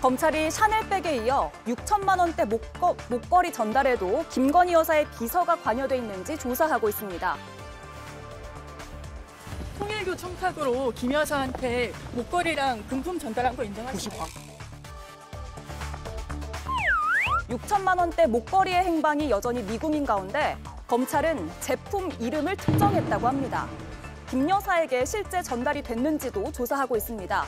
검찰이 샤넬백에 이어 6천만 원대 목걸이 전달에도 김건희 여사의 비서가 관여돼 있는지 조사하고 있습니다. 통일교 청탁으로 김 여사한테 목걸이랑 금품 전달한 거 인정하시나요? 6천만 원대 목걸이의 행방이 여전히 미궁인 가운데 검찰은 제품 이름을 특정했다고 합니다. 김 여사에게 실제 전달이 됐는지도 조사하고 있습니다.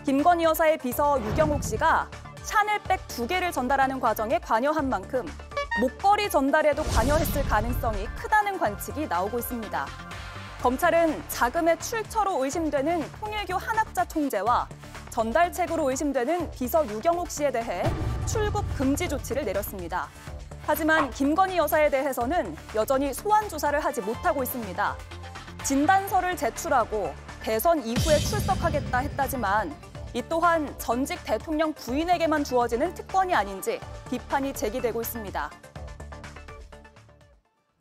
김건희 여사의 비서 유경옥 씨가 샤넬백 2개를 전달하는 과정에 관여한 만큼 목걸이 전달에도 관여했을 가능성이 크다는 관측이 나오고 있습니다. 검찰은 자금의 출처로 의심되는 통일교 한학자 총재와 전달책으로 의심되는 비서 유경옥 씨에 대해 출국 금지 조치를 내렸습니다. 하지만 김건희 여사에 대해서는 여전히 소환 조사를 하지 못하고 있습니다. 진단서를 제출하고 대선 이후에 출석하겠다 했다지만 이 또한 전직 대통령 부인에게만 주어지는 특권이 아닌지 비판이 제기되고 있습니다.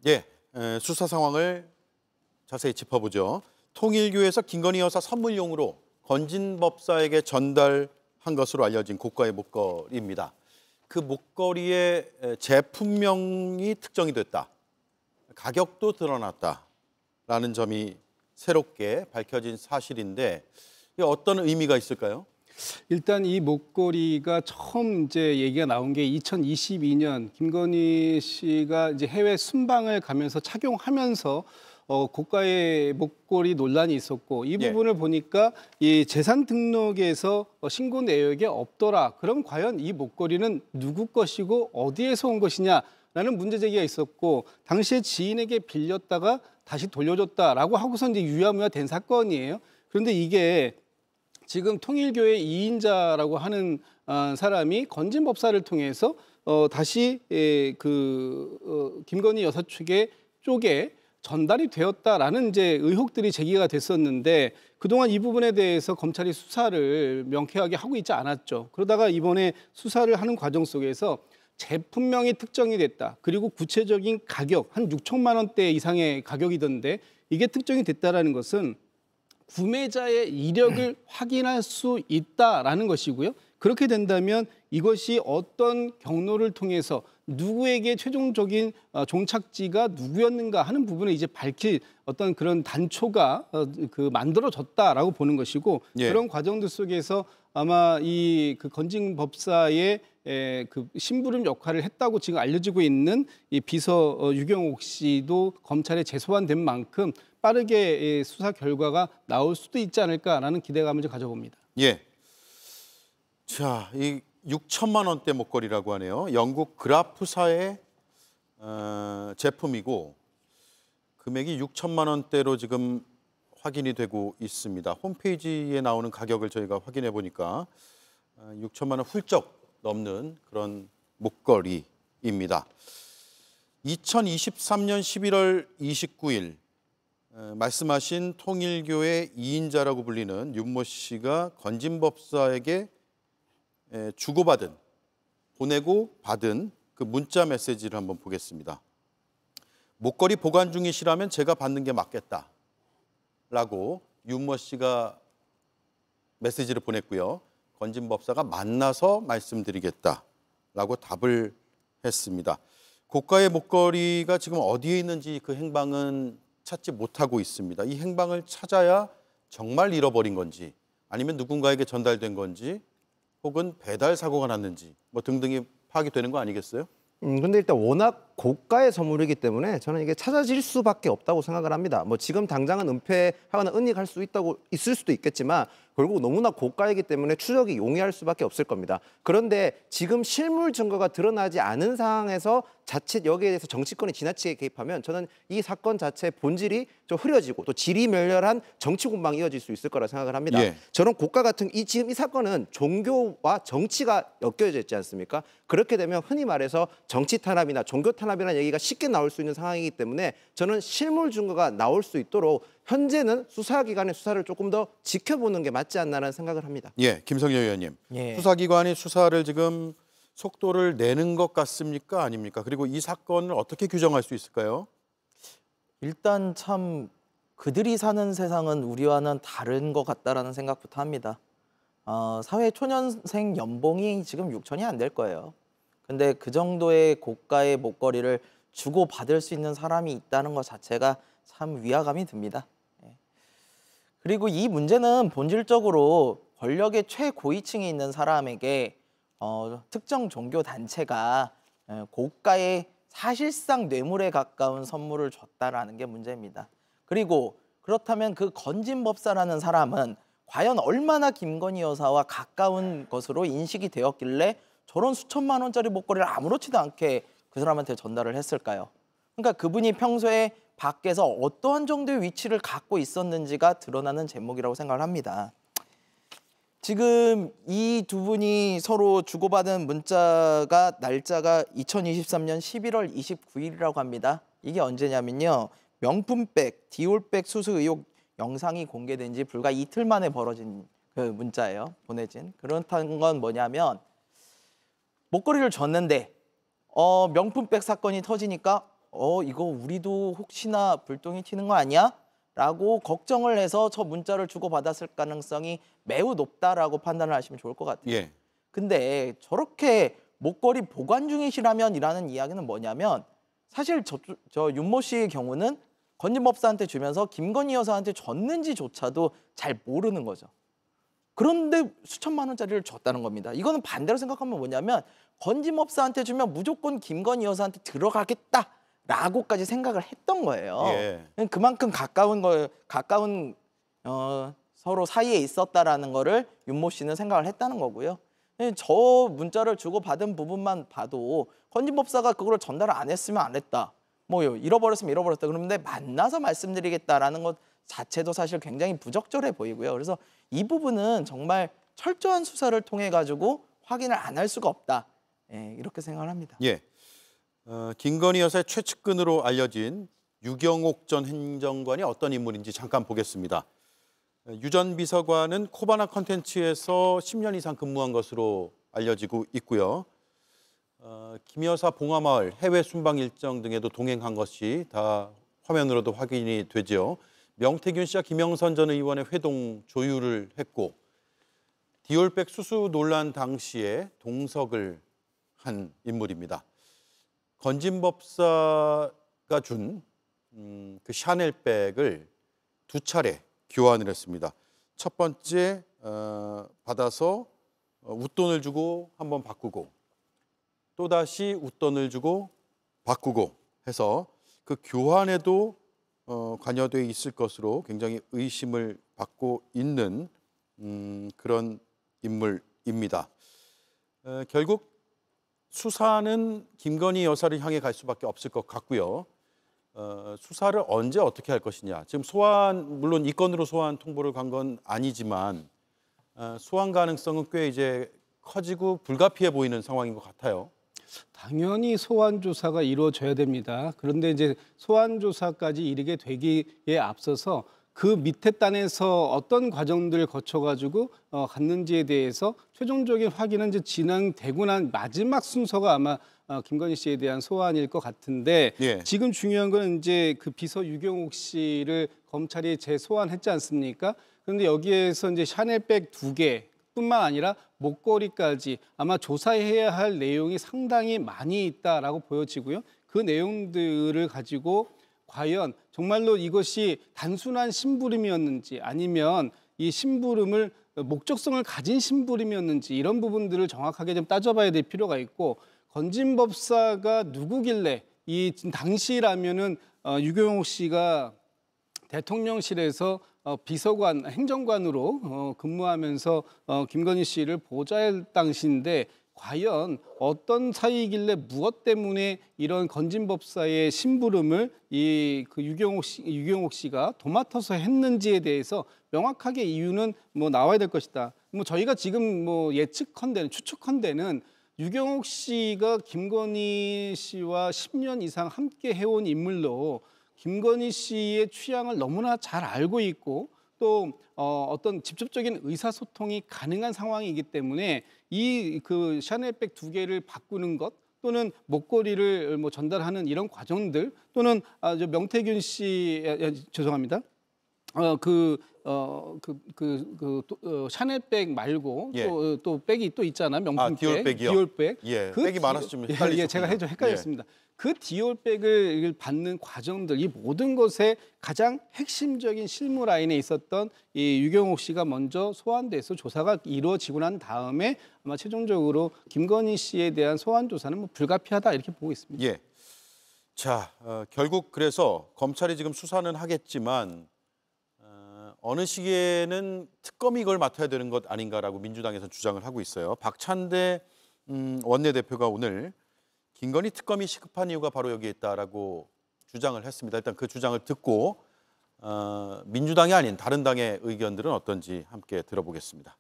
예, 수사 상황을 자세히 짚어보죠. 통일교에서 김건희 여사 선물용으로 건진 법사에게 전달한 것으로 알려진 고가의 목걸이입니다. 그 목걸이의 제품명이 특정이 됐다. 가격도 드러났다라는 점이 새롭게 밝혀진 사실인데 이게 어떤 의미가 있을까요? 일단 이 목걸이가 처음 이제 얘기가 나온 게 2022년 김건희 씨가 이제 해외 순방을 가면서 착용하면서 고가의 목걸이 논란이 있었고 이 부분을 보니까 이 재산 등록에서 신고 내역에 없더라. 그럼 과연 이 목걸이는 누구 것이고 어디에서 온 것이냐라는 문제 제기가 있었고 당시에 지인에게 빌렸다가 다시 돌려줬다라고 하고서 이제 유야무야 된 사건이에요. 그런데 이게 지금 통일교의 2인자라고 하는 사람이 건진 법사를 통해서 다시 김건희 여사 쪽에 전달이 되었다라는 이제 의혹들이 제기가 됐었는데 그동안 이 부분에 대해서 검찰이 수사를 명쾌하게 하고 있지 않았죠. 그러다가 이번에 수사를 하는 과정 속에서 제품명이 특정이 됐다. 그리고 구체적인 가격, 한 6천만 원대 이상의 가격이던데 이게 특정이 됐다라는 것은 구매자의 이력을 확인할 수 있다라는 것이고요. 그렇게 된다면 이것이 어떤 경로를 통해서 누구에게 최종적인 종착지가 누구였는가 하는 부분을 이제 밝힐 어떤 그런 단초가 만들어졌다라고 보는 것이고 그런 과정들 속에서 아마 이 건진 법사의 그 심부름 역할을 했다고 지금 알려지고 있는 이 비서 유경옥 씨도 검찰에 재소환된 만큼 빠르게 수사 결과가 나올 수도 있지 않을까라는 기대감을 좀 가져봅니다. 예. 자, 이 6천만 원대 목걸이라고 하네요. 영국 그라프사의 제품이고 금액이 6천만 원대로 지금 확인이 되고 있습니다. 홈페이지에 나오는 가격을 저희가 확인해 보니까 6천만 원 훌쩍 넘는 그런 목걸이입니다. 2023년 11월 29일 말씀하신 통일교의 2인자라고 불리는 윤모 씨가 건진 법사에게 주고받은, 보내고 받은 그 문자 메시지를 한번 보겠습니다. 목걸이 보관 중이시라면 제가 받는 게 맞겠다 라고 윤모 씨가 메시지를 보냈고요. 건진 법사가 만나서 말씀드리겠다 라고 답을 했습니다. 고가의 목걸이가 지금 어디에 있는지 그 행방은 찾지 못하고 있습니다. 이 행방을 찾아야 정말 잃어버린 건지 아니면 누군가에게 전달된 건지 혹은 배달 사고가 났는지 뭐 등등이 파악이 되는 거 아니겠어요? 근데 일단 워낙 고가의 선물이기 때문에 저는 이게 찾아질 수밖에 없다고 생각을 합니다. 뭐 지금 당장은 은폐하거나 은닉할 수 있을 수도 있겠지만 결국 너무나 고가이기 때문에 추적이 용이할 수밖에 없을 겁니다. 그런데 지금 실물 증거가 드러나지 않은 상황에서 자칫 여기에 대해서 정치권이 지나치게 개입하면 저는 이 사건 자체의 본질이 좀 흐려지고 또 지리멸렬한 정치 공방이 이어질 수 있을 거라 생각을 합니다. 저는 고가 같은 지금 이 사건은 종교와 정치가 엮여져 있지 않습니까? 그렇게 되면 흔히 말해서 정치 탄압이나 종교 탄압이라는 얘기가 쉽게 나올 수 있는 상황이기 때문에 저는 실물 증거가 나올 수 있도록 현재는 수사기관의 수사를 조금 더 지켜보는 게 맞지 않나라는 생각을 합니다. 예, 김성여 의원님. 수사기관이 수사를 지금 속도를 내는 것 같습니까? 아닙니까? 그리고 이 사건을 어떻게 규정할 수 있을까요? 일단 참 그들이 사는 세상은 우리와는 다른 것 같다라는 생각부터 합니다. 사회 초년생 연봉이 지금 6천이 안 될 거예요. 근데 그 정도의 고가의 목걸이를 주고 받을 수 있는 사람이 있다는 것 자체가 참 위화감이 듭니다. 예. 그리고 이 문제는 본질적으로 권력의 최고위층에 있는 사람에게 특정 종교 단체가 고가의 사실상 뇌물에 가까운 선물을 줬다라는 게 문제입니다. 그리고 그렇다면 그 건진법사라는 사람은 과연 얼마나 김건희 여사와 가까운 것으로 인식이 되었길래 저런 수천만 원짜리 목걸이를 아무렇지도 않게 그 사람한테 전달을 했을까요? 그러니까 그분이 평소에 밖에서 어떠한 정도의 위치를 갖고 있었는지가 드러나는 제목이라고 생각을 합니다. 지금 이 두 분이 서로 주고받은 문자가 날짜가 2023년 11월 29일이라고 합니다. 이게 언제냐면요. 명품백, 디올백 수수 의혹 영상이 공개된 지 불과 이틀 만에 벌어진 그 문자예요. 보내진. 그렇다는 건 뭐냐면 목걸이를 줬는데 명품백 사건이 터지니까 이거 우리도 혹시나 불똥이 튀는 거 아니야? 라고 걱정을 해서 저 문자를 주고받았을 가능성이 매우 높다라고 판단을 하시면 좋을 것 같아요. 예. 근데 저렇게 목걸이 보관 중이시라면 이라는 이야기는 뭐냐면 사실 저 윤모 씨의 경우는 건진법사한테 주면서 김건희 여사한테 줬는지조차도 잘 모르는 거죠. 그런데 수천만 원짜리를 줬다는 겁니다. 이거는 반대로 생각하면 뭐냐면 건진법사한테 주면 무조건 김건희 여사한테 들어가겠다라고까지 생각을 했던 거예요. 예. 그만큼 가까운 서로 사이에 있었다라는 거를 윤모 씨는 생각을 했다는 거고요. 저 문자를 주고받은 부분만 봐도 건진법사가 그걸 전달을 안 했으면 안 했다. 뭐 잃어버렸으면 잃어버렸다. 그런데 만나서 말씀드리겠다라는 것 자체도 사실 굉장히 부적절해 보이고요. 그래서 이 부분은 정말 철저한 수사를 통해 가지고 확인을 안 할 수가 없다. 예, 이렇게 생각을 합니다. 예. 김건희 여사의 최측근으로 알려진 유경옥 전 행정관이 어떤 인물인지 잠깐 보겠습니다. 유 전 비서관은 코바나 컨텐츠에서 10년 이상 근무한 것으로 알려지고 있고요. 김 여사 봉화마을 해외 순방 일정 등에도 동행한 것이 다 화면으로도 확인이 되죠. 명태균 씨와 김영선 전 의원의 회동 조율을 했고 디올백 수수 논란 당시에 동석을 한 인물입니다. 건진법사가 준 그 샤넬백을 두 차례 교환을 했습니다. 첫 번째 받아서 웃돈을 주고 한번 바꾸고 또다시 웃돈을 주고 바꾸고 해서 그 교환에도 관여되어 있을 것으로 굉장히 의심을 받고 있는 그런 인물입니다. 결국 수사는 김건희 여사를 향해 갈 수밖에 없을 것 같고요. 수사를 언제 어떻게 할 것이냐. 지금 소환, 물론 이 건으로 소환 통보를 간 건 아니지만 소환 가능성은 꽤 이제 커지고 불가피해 보이는 상황인 것 같아요. 당연히 소환 조사가 이루어져야 됩니다. 그런데 이제 소환 조사까지 이르게 되기에 앞서서 그 밑에 단에서 어떤 과정들을 거쳐가지고 갔는지에 대해서 최종적인 확인은 이제 진행되고 난 마지막 순서가 아마 김건희 씨에 대한 소환일 것 같은데 예. 지금 중요한 건 이제 그 비서 유경옥 씨를 검찰이 재소환했지 않습니까? 그런데 여기에서 이제 샤넬백 2개 뿐만 아니라 목걸이까지 아마 조사해야 할 내용이 상당히 많이 있다라고 보여지고요. 그 내용들을 가지고 과연 정말로 이것이 단순한 심부름이었는지 아니면 이 심부름을 목적성을 가진 심부름이었는지 이런 부분들을 정확하게 좀 따져봐야 될 필요가 있고 건진법사가 누구길래 이 당시라면은 유경옥 씨가 대통령실에서 비서관, 행정관으로 근무하면서 김건희 씨를 보좌할 당시인데 과연 어떤 사이이길래 무엇 때문에 이런 건진법사의 심부름을 그 유경옥 씨가 도맡아서 했는지에 대해서 명확하게 이유는 뭐 나와야 될 것이다. 뭐 저희가 지금 뭐 추측컨대는 유경옥 씨가 김건희 씨와 10년 이상 함께 해온 인물로 김건희 씨의 취향을 너무나 잘 알고 있고 또 어떤 직접적인 의사소통이 가능한 상황이기 때문에 이 그 샤넬백 2개를 바꾸는 것 또는 목걸이를 뭐 전달하는 이런 과정들 또는 명태균 씨 죄송합니다. 샤넬백 말고 예. 또 백이 또 있잖아, 명품백. 디올백이요? 디올백. 예, 백이 많아서 좀 헷갈리셨군요. 제가 좀 헷갈렸습니다. 그 디올백을 받는 과정들, 이 모든 것에 가장 핵심적인 실무 라인에 있었던 이 유경옥 씨가 먼저 소환돼서 조사가 이루어지고 난 다음에 아마 최종적으로 김건희 씨에 대한 소환 조사는 뭐 불가피하다 이렇게 보고 있습니다. 예. 자, 결국 그래서 검찰이 지금 수사는 하겠지만 어느 시기에는 특검이 이걸 맡아야 되는 것 아닌가라고 민주당에서 주장을 하고 있어요. 박찬대 원내대표가 오늘 김건희 특검이 시급한 이유가 바로 여기에 있다라고 주장을 했습니다. 일단 그 주장을 듣고 민주당이 아닌 다른 당의 의견들은 어떤지 함께 들어보겠습니다.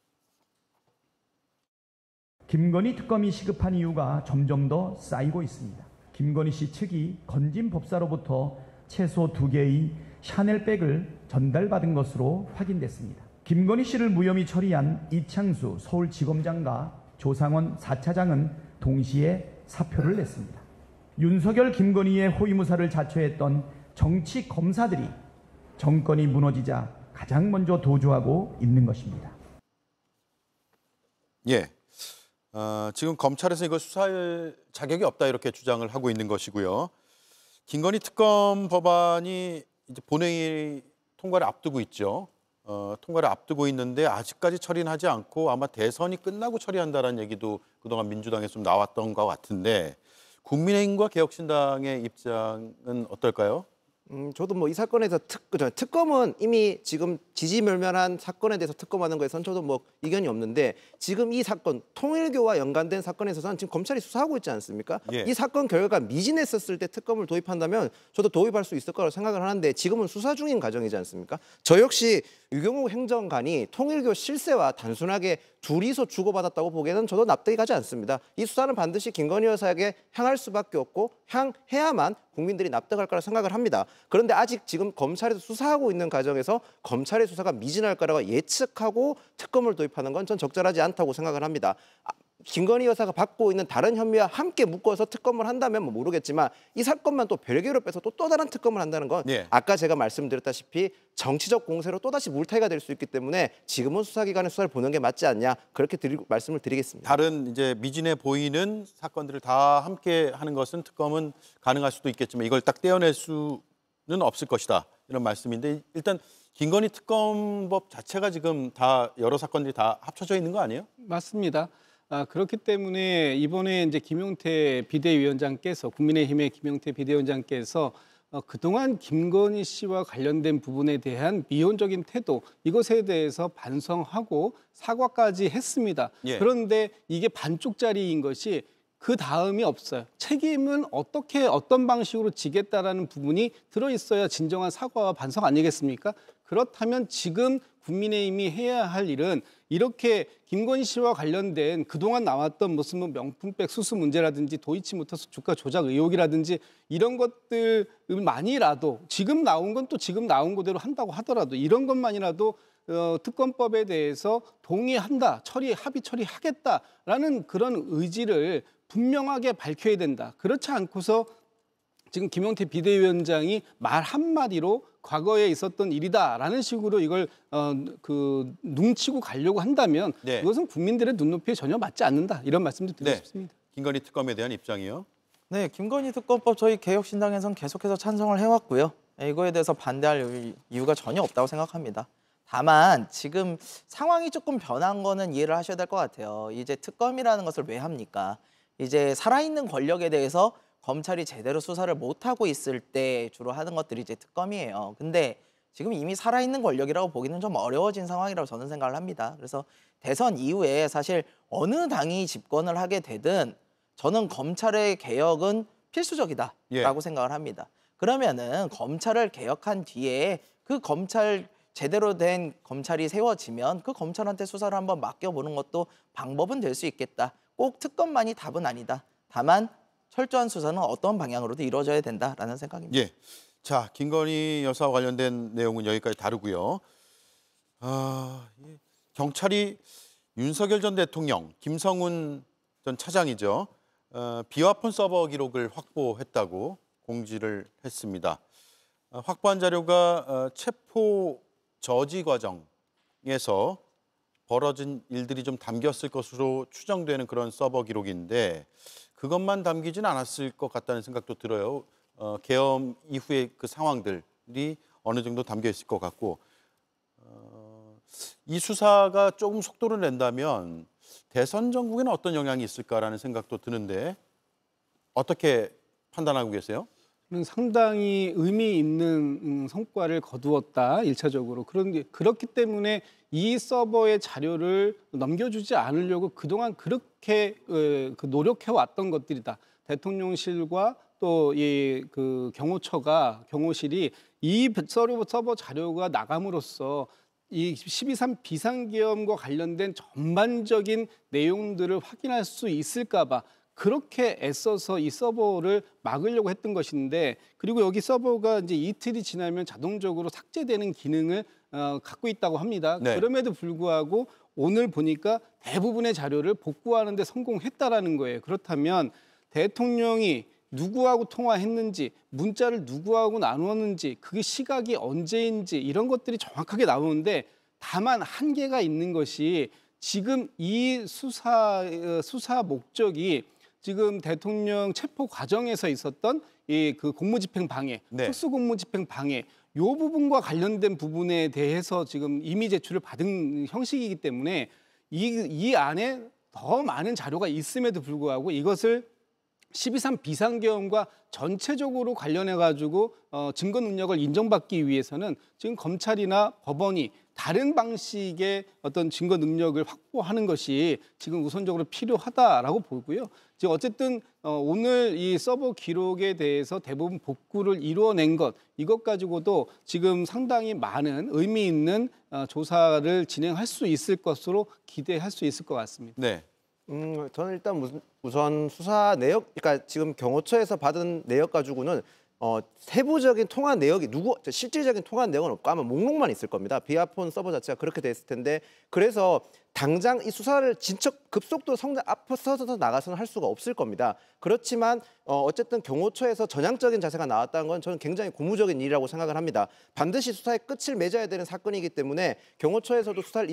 김건희 특검이 시급한 이유가 점점 더 쌓이고 있습니다. 김건희 씨 측이 건진 법사로부터 최소 2개의 샤넬백을 전달받은 것으로 확인됐습니다. 김건희 씨를 무혐의 처리한 이창수 서울지검장과 조상원 4차장은 동시에 사표를 냈습니다. 윤석열, 김건희의 호위무사를 자처했던 정치 검사들이 정권이 무너지자 가장 먼저 도주하고 있는 것입니다. 예. 지금 검찰에서 이걸 수사할 자격이 없다 이렇게 주장을 하고 있는 것이고요. 김건희 특검 법안이 이제 본회의 통과를 앞두고 있죠. 통과를 앞두고 있는데 아직까지 처리는 하지 않고 아마 대선이 끝나고 처리한다는 얘기도 그동안 민주당에서 좀 나왔던 것 같은데 국민의힘과 개혁신당의 입장은 어떨까요? 저도 뭐 이 사건에서 특검은 이미 지금 지지멸멸한 사건에 대해서 특검하는 거에선 저도 뭐 이견이 없는데 지금 이 사건 통일교와 연관된 사건에 있어서는 지금 검찰이 수사하고 있지 않습니까? 예. 이 사건 결과가 미진했었을 때 특검을 도입한다면 저도 도입할 수 있을 거라고 생각을 하는데 지금은 수사 중인 과정이지 않습니까? 저 역시 유경욱 행정관이 통일교 실세와 단순하게 둘이서 주고받았다고 보기에는 저도 납득이 가지 않습니다. 이 수사는 반드시 김건희 여사에게 향할 수밖에 없고 향해야만 국민들이 납득할 거라 생각을 합니다. 그런데 아직 지금 검찰에서 수사하고 있는 과정에서 검찰의 수사가 미진할 거라고 예측하고 특검을 도입하는 건 전 적절하지 않다고 생각을 합니다. 김건희 여사가 받고 있는 다른 혐의와 함께 묶어서 특검을 한다면 뭐 모르겠지만 이 사건만 또 별개로 빼서 또 다른 특검을 한다는 건 예. 아까 제가 말씀드렸다시피 정치적 공세로 또다시 물타기가 될 수 있기 때문에 지금은 수사기관의 수사를 보는 게 맞지 않냐 그렇게 말씀을 드리겠습니다. 다른 이제 미진해 보이는 사건들을 다 함께 하는 것은 특검은 가능할 수도 있겠지만 이걸 딱 떼어낼 수는 없을 것이다 이런 말씀인데 일단 김건희 특검법 자체가 지금 다 여러 사건들이 다 합쳐져 있는 거 아니에요? 맞습니다. 그렇기 때문에 이번에 이제 김용태 비대위원장께서 국민의힘의 김용태 비대위원장께서 그동안 김건희 씨와 관련된 부분에 대한 미온적인 태도 이것에 대해서 반성하고 사과까지 했습니다. 예. 그런데 이게 반쪽짜리인 것이 그 다음이 없어요. 책임은 어떤 방식으로 지겠다라는 부분이 들어있어야 진정한 사과와 반성 아니겠습니까? 그렇다면 지금 국민의힘이 해야 할 일은 이렇게 김건희 씨와 관련된 그동안 나왔던 무슨 뭐 명품백 수수 문제라든지 도이치모터스 주가 조작 의혹이라든지 이런 것들만이라도 지금 나온 건 또 지금 나온 그대로 한다고 하더라도 이런 것만이라도 특검법에 대해서 동의한다, 합의 처리하겠다라는 그런 의지를 분명하게 밝혀야 된다. 그렇지 않고서 지금 김용태 비대위원장이 말 한마디로 과거에 있었던 일이다라는 식으로 이걸 뭉치고 가려고 한다면 네. 그것은 국민들의 눈높이에 전혀 맞지 않는다. 이런 말씀도 드리고 싶습니다. 김건희 특검에 대한 입장이요? 네, 김건희 특검법 저희 개혁신당에서는 계속해서 찬성을 해왔고요. 이거에 대해서 반대할 이유가 전혀 없다고 생각합니다. 다만 지금 상황이 조금 변한 거는 이해를 하셔야 될 것 같아요. 이제 특검이라는 것을 왜 합니까? 이제 살아있는 권력에 대해서 검찰이 제대로 수사를 못하고 있을 때 주로 하는 것들이 이제 특검이에요. 근데 지금 이미 살아있는 권력이라고 보기는 좀 어려워진 상황이라고 저는 생각을 합니다. 그래서 대선 이후에 사실 어느 당이 집권을 하게 되든 저는 검찰의 개혁은 필수적이다라고 예. 생각을 합니다. 그러면은 검찰을 개혁한 뒤에 그 검찰 제대로 된 검찰이 세워지면 그 검찰한테 수사를 한번 맡겨보는 것도 방법은 될 수 있겠다. 꼭 특검만이 답은 아니다. 다만 철저한 수사는 어떤 방향으로도 이루어져야 된다라는 생각입니다. 예. 자, 김건희 여사와 관련된 내용은 여기까지 다루고요. 경찰이 윤석열 전 대통령, 김성훈 전 차장이죠. 비화폰 서버 기록을 확보했다고 공지를 했습니다. 확보한 자료가 체포 저지 과정에서 벌어진 일들이 좀 담겼을 것으로 추정되는 그런 서버 기록인데 그것만 담기진 않았을 것 같다는 생각도 들어요. 계엄 이후의 그 상황들이 어느 정도 담겨 있을 것 같고 이 수사가 조금 속도를 낸다면 대선 전국에는 어떤 영향이 있을까라는 생각도 드는데 어떻게 판단하고 계세요? 상당히 의미 있는 성과를 거두었다, 일차적으로. 그렇기 때문에 이 서버의 자료를 넘겨주지 않으려고 그동안 그렇게 노력해왔던 것들이다. 대통령실과 또 그 경호실이 이 서버 자료가 나감으로써 이 12.3 비상계엄과 관련된 전반적인 내용들을 확인할 수 있을까 봐 그렇게 애써서 이 서버를 막으려고 했던 것인데, 그리고 여기 서버가 이제 이틀이 지나면 자동적으로 삭제되는 기능을 갖고 있다고 합니다. 네. 그럼에도 불구하고 오늘 보니까 대부분의 자료를 복구하는 데 성공했다라는 거예요. 그렇다면 대통령이 누구하고 통화했는지, 문자를 누구하고 나누었는지, 그게 시각이 언제인지 이런 것들이 정확하게 나오는데, 다만 한계가 있는 것이 지금 이 수사 목적이 지금 대통령 체포 과정에서 있었던 그 공무집행 방해, 네. 특수공무집행 방해, 이 부분과 관련된 부분에 대해서 지금 임의 제출을 받은 형식이기 때문에 이 안에 더 많은 자료가 있음에도 불구하고 이것을 12.3 비상계엄과 전체적으로 관련해가지고 증거 능력을 인정받기 위해서는 지금 검찰이나 법원이 다른 방식의 어떤 증거 능력을 확보하는 것이 지금 우선적으로 필요하다라고 보고요. 지금 어쨌든 오늘 이 서버 기록에 대해서 대부분 복구를 이루어낸 이것 가지고도 지금 상당히 많은 의미 있는 조사를 진행할 수 있을 것으로 기대할 수 있을 것 같습니다. 네. 저는 일단 우선 수사 내역, 그러니까 지금 경호처에서 받은 내역 가지고는 세부적인 통화 내역이 실질적인 통화 내역은 없고 아마 목록만 있을 겁니다. 비아폰 서버 자체가 그렇게 돼 있을 텐데, 그래서 당장 이 수사를 진척 급속도로 앞서서 나가서는 할 수가 없을 겁니다. 그렇지만 어쨌든 경호처에서 전향적인 자세가 나왔다는 건 저는 굉장히 고무적인 일이라고 생각을 합니다. 반드시 수사의 끝을 맺어야 되는 사건이기 때문에 경호처에서도 수사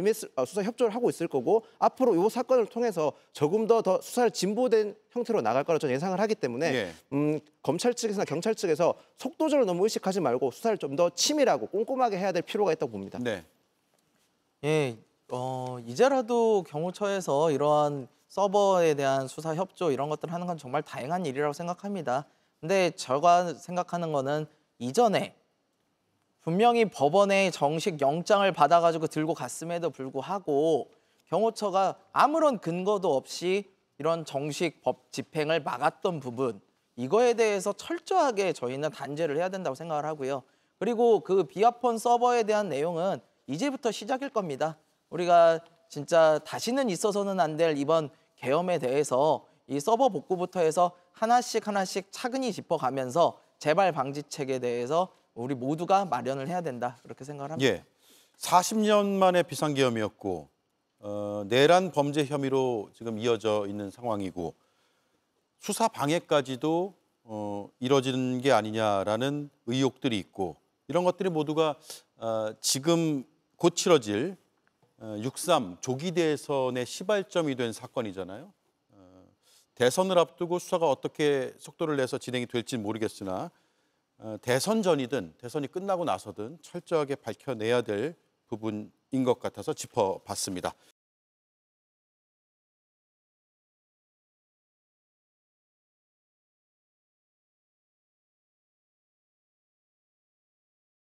협조를 하고 있을 거고, 앞으로 이 사건을 통해서 조금 더 수사를 진보된 형태로 나갈 거라 저는 예상을 하기 때문에 예. 검찰 측에서나 경찰 측에서 속도전을 너무 의식하지 말고 수사를 좀 더 치밀하고 꼼꼼하게 해야 될 필요가 있다고 봅니다. 네. 예, 이제라도 경호처에서 이러한 서버에 대한 수사 협조 이런 것들을 하는 건 정말 다행한 일이라고 생각합니다. 근데 제가 생각하는 거는 이전에 분명히 법원에 정식 영장을 받아가지고 들고 갔음에도 불구하고 경호처가 아무런 근거도 없이 이런 정식 법 집행을 막았던 부분, 이거에 대해서 철저하게 저희는 단죄를 해야 된다고 생각을 하고요. 그리고 그 비아폰 서버에 대한 내용은 이제부터 시작일 겁니다. 우리가 진짜 다시는 있어서는 안 될 이번 계엄에 대해서 이 서버 복구부터 해서 하나씩 차근히 짚어가면서 재발 방지책에 대해서 우리 모두가 마련을 해야 된다, 그렇게 생각을 합니다. 예. 40년 만에 비상계엄이었고 내란 범죄 혐의로 지금 이어져 있는 상황이고 수사 방해까지도 이뤄지는 게 아니냐라는 의혹들이 있고, 이런 것들이 모두가 지금 곧 치러질 6.3 조기 대선의 시발점이 된 사건이잖아요. 대선을 앞두고 수사가 어떻게 속도를 내서 진행이 될지는 모르겠으나 대선 전이든 대선이 끝나고 나서든 철저하게 밝혀내야 될 부분인 것 같아서 짚어봤습니다.